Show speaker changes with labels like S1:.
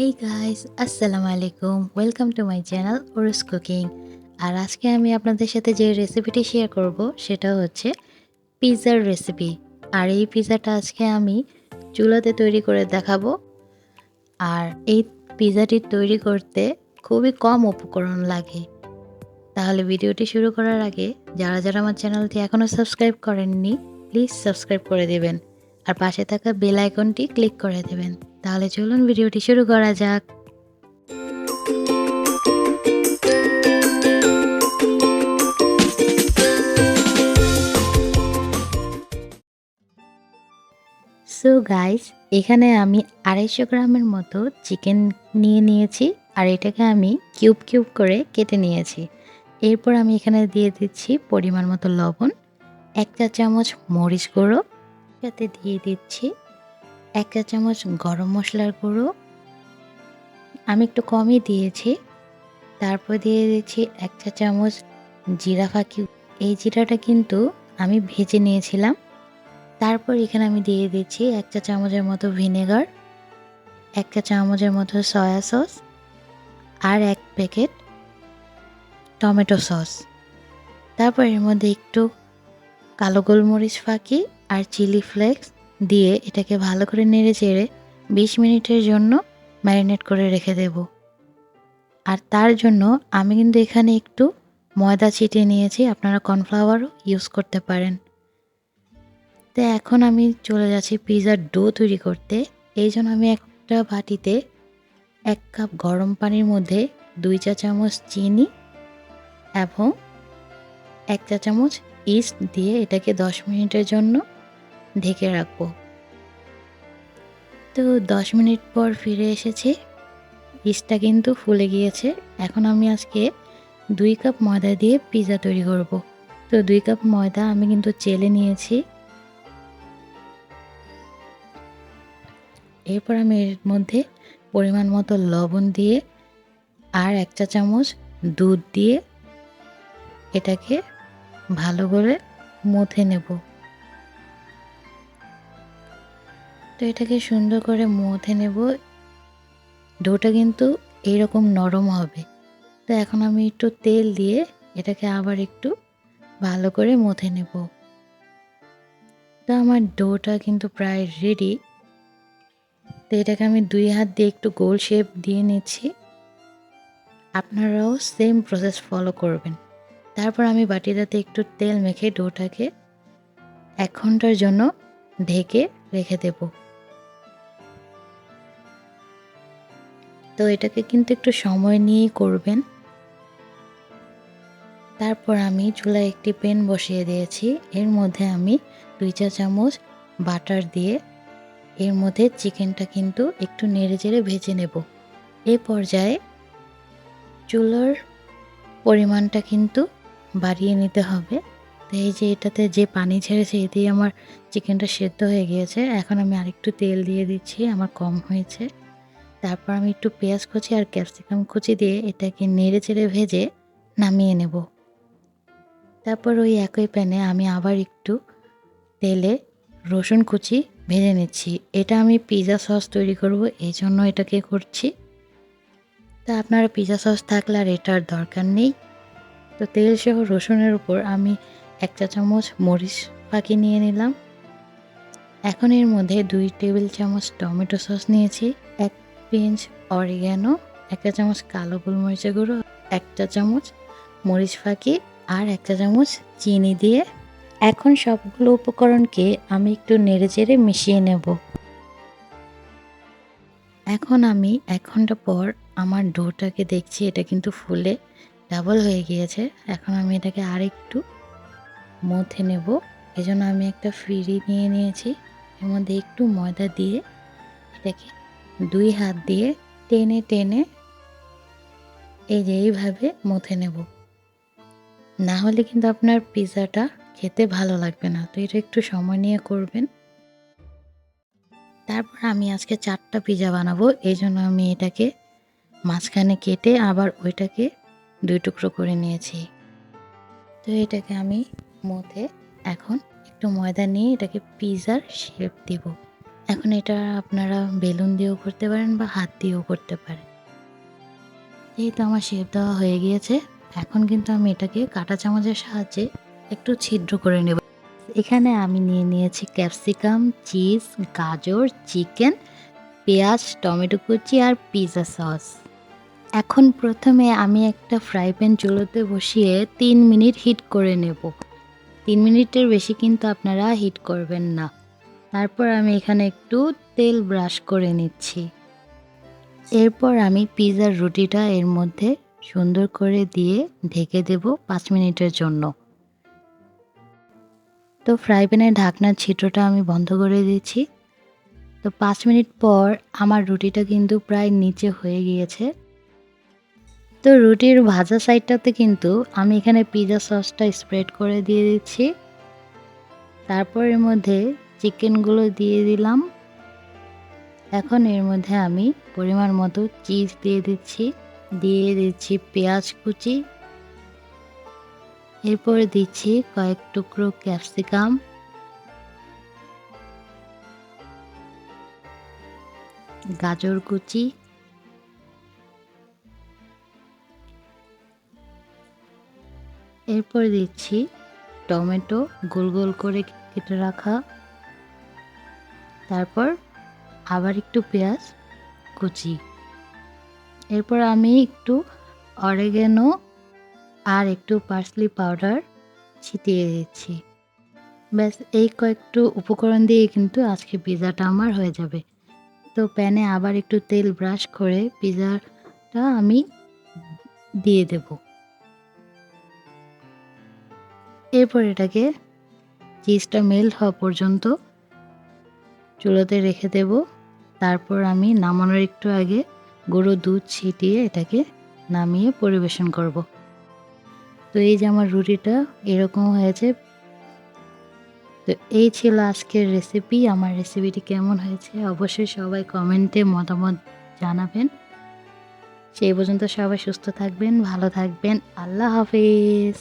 S1: Hey guys, আসসালামু আলাইকুম। Welcome to my channel ওরস কুকিং। আর আজকে আমি আপনাদের সাথে যে রেসিপিটি শেয়ার করব সেটা হচ্ছে পিৎজার রেসিপি। আর এই পিৎজাটা আজকে আমি চুলাতে তৈরি করে দেখাবো। আর এই পিৎজাটি তৈরি করতে খুবই কম উপকরণ লাগে। তাহলে ভিডিওটি শুরু করার আগে যারা আমার চ্যানেলটি এখনও সাবস্ক্রাইব করেননি প্লিজ সাবস্ক্রাইব করে দেবেন। আর পাশে থাকা বেল আইকনটি ক্লিক করে দেবেন। তাহলে চলুন ভিডিওটি শুরু করা যাক। সো গাইস, এখানে আমি 250 গ্রামের মতো চিকেন নিয়ে নিয়েছি। আর এটাকে আমি কিউব কিউব করে কেটে নিয়েছি। এরপর আমি এখানে দিয়ে দিচ্ছি পরিমাণ মতো লবণ, 1 চা চামচ মরিচ গুঁড়ো, সাথে দিয়ে দিচ্ছি 1 চা চামচ গরম মশলার গুঁড়ো, আমি একটু কমই দিয়েছি। তারপর দিয়ে দিচ্ছি 1 চা চামচ জিরা ফাঁকি। এই জিরাটা কিন্তু আমি ভেজে নিয়েছিলাম। তারপর এখানে আমি দিয়ে দিচ্ছি 1 চা চামচের মতো ভিনেগার, 1 চা চামচের মতো সয়া সস আর 1 প্যাকেট টমেটো সস। তারপর এর মধ্যে একটু কালো গোলমরিচ ফাঁকি আর চিলি ফ্লেক্স দিয়ে এটাকে ভালো করে নেড়ে চেড়ে 20 মিনিটের জন্য ম্যারিনেট করে রেখে দেব। আর তার জন্য আমি কিন্তু এখানে একটু ময়দা ছিটিয়ে নিয়েছি, আপনারা কর্নফ্লাওয়ারও ইউজ করতে পারেন। তো এখন আমি চলে যাচ্ছি পিৎজার ডো তৈরি করতে। এই জন্য আমি একটা বাটিতে 1 কাপ গরম পানির মধ্যে 2 চা চামচ চিনি এবং 1 চা চামচ ইস্ট দিয়ে এটাকে 10 মিনিটের জন্য ঢেকে রাখবো। তো 10 মিনিট পর ফিরে এসেছি, ইস্টটা কিন্তু ফুলে গিয়েছে। এখন আমি আজকে 2 কাপ ময়দা দিয়ে পিৎজা তৈরি করব। তো 2 কাপ ময়দা আমি কিন্তু চেলে নিয়েছি। এরপর আমি এর মধ্যে পরিমাণ মতো লবণ দিয়ে আর 1 চা চামচ দুধ দিয়ে এটাকে ভালো করে মথে নেব। তো এটাকে সুন্দর করে মথে নেব। ডোটা কিন্তু এইরকম নরম হবে। তো এখন আমি একটু তেল দিয়ে এটাকে আবার একটু ভালো করে মথে নেব। তো আমার ডোটা কিন্তু প্রায় রেডি। তো এটাকে আমি 2 হাত দিয়ে একটু গোল শেপ দিয়ে নিচ্ছি। আপনারাও সেম প্রসেস ফলো করবেন। তারপর আমি বাটিটাতে একটু তেল মেখে ডোটাকে 1 ঘন্টার জন্য ঢেকে রেখে দেব। তো এটাকে কিন্তু একটু সময় নিয়েই করবেন। তারপর আমি চুলায় একটি প্যান বসিয়ে দিয়েছি। এর মধ্যে আমি 2 চা চামচ বাটার দিয়ে এর মধ্যে চিকেনটা কিন্তু একটু নেড়েচেড়ে ভেজে নেব। এই পর্যায়ে চুলার পরিমাণটা কিন্তু বাড়িয়ে নিতে হবে। তো এই যে এটাতে যে পানি ছেড়েছে এতেই আমার চিকেনটা সেদ্ধ হয়ে গিয়েছে। এখন আমি আরেকটু তেল দিয়ে দিচ্ছি, আমার কম হয়েছে। তারপর আমি একটু পেঁয়াজ কুচি আর ক্যাপসিকাম কুচি দিয়ে এটাকে নেড়েচেড়ে ভেজে নামিয়ে নেব। তারপর ওই একই প্যানে আমি আবার একটু তেলে রসুন কুচি ভেজে নিচ্ছি। এটা আমি পিৎজা সস তৈরি করব, এই জন্য এটাকে করছি। তা আপনারা পিৎজা সস থাকলে আর এটার দরকার নেই। তো তেল সহ রসুনের উপর আমি 1 চা চামচ মরিচ ফাঁকি নিয়ে নিলাম। এখন এর মধ্যে 2 টেবিল চামচ টমেটো সস নিয়েছি, 1 পিঞ্চ অরিগ্যানো, 1 চা চামচ কালো গোলমরিচের গুঁড়ো, 1 চা চামচ মরিচ ফাঁকি আর 1 চা চামচ চিনি দিয়ে এখন সবগুলো উপকরণকে আমি একটু নেড়েচেড়ে মিশিয়ে নেব। এখন আমি 1 ঘন্টা পর আমার ডোটাকে দেখছি, এটা কিন্তু ফুলে ডাবল হয়ে গিয়েছে। এখন আমি এটাকে আরেকটু মথে নেব। এজন্য আমি একটা ফিরি নিয়ে নিয়েছি। এর মধ্যে একটু ময়দা দিয়ে এটাকে 2 হাত দিয়ে টেনে টেনে এই যে এইভাবে মথে নেব। না হলে কিন্তু আপনার পিৎজাটা খেতে ভালো লাগবে না। তো এটা একটু সময় নিয়ে করবেন। তারপর আমি আজকে 4টা পিৎজা বানাবো, এই জন্য আমি এটাকে মাঝখানে কেটে আবার ওইটাকে 2 টুকরো করে নিয়েছি। তো এটাকে আমি মথে এখন একটু ময়দা নিয়ে এটাকে পিৎজার শেপ দেব। এখন এটা আপনারা বেলুন দিয়েও করতে পারেন বা হাত দিয়েও করতে পারেন। এই তো আমার শেপ দেওয়া হয়ে গিয়েছে। এখন কিন্তু আমি এটাকে কাঁটা চামচের সাহায্যে একটু ছিদ্র করে নেব। এখানে আমি নিয়ে নিয়েছি ক্যাপসিকাম, চিজ, গাজর, চিকেন, পেঁয়াজ, টমেটো কুচি আর পিৎজা সস। এখন প্রথমে আমি একটা ফ্রাই প্যান চুলোতে বসিয়ে ৩ মিনিট হিট করে নেব। ৩ মিনিটের বেশি কিন্তু আপনারা হিট করবেন না। তারপর আমি এখানে একটু তেল ব্রাশ করে নিচ্ছি। এরপর আমি পিৎজার রুটিটা এর মধ্যে সুন্দর করে দিয়ে ঢেকে দেব ৫ মিনিটের জন্য। তো ফ্রাই প্যানের ঢাকনার ছিদ্রটা আমি বন্ধ করে দিয়েছি। তো ৫ মিনিট পর আমার রুটিটা কিন্তু প্রায় নিচে হয়ে গিয়েছে। তো রুটির ভাজা সাইডটাতে কিন্তু আমি এখানে পিৎজা সসটা স্প্রেড করে দিয়ে দিচ্ছি। তারপর এর মধ্যে চিকেনগুলো দিয়ে দিলাম। এখন এর মধ্যে আমি পরিমাণ মতো চিজ দিয়ে দিচ্ছি পেঁয়াজ কুচি, এরপরে দিচ্ছি কয়েক টুকরো ক্যাপসিকাম, গাজর কুচি, এরপর দিচ্ছি টমেটো গোল গোল করে কেটে রাখা, তারপর আবার একটু পেঁয়াজ কুচি, এরপর আমি একটু অরিগ্যানো আর একটু পার্সলি পাউডার ছিটিয়ে দিচ্ছি। ব্যাস এই কয়েকটু উপকরণ দিয়ে কিন্তু আজকে পিৎজাটা আমার হয়ে যাবে। তো প্যানে আবার একটু তেল ব্রাশ করে পিৎজাটা আমি দিয়ে দেব। এরপর এটাকে চিজটা মেল্ট হওয়া পর্যন্ত চুলোতে রেখে দেব। তারপর আমি নামানোর একটু আগে গুঁড়ো দুধ ছিটিয়ে এটাকে নামিয়ে পরিবেশন করব। তো এই যে আমার রুটিটা এরকম হয়েছে। তো এই ছিল আজকের রেসিপি। আমার রেসিপিটি কেমন হয়েছে অবশ্যই সবাই কমেন্টে মতামত জানাবেন। সেই পর্যন্ত সবাই সুস্থ থাকবেন, ভালো থাকবেন। আল্লাহ হাফেজ।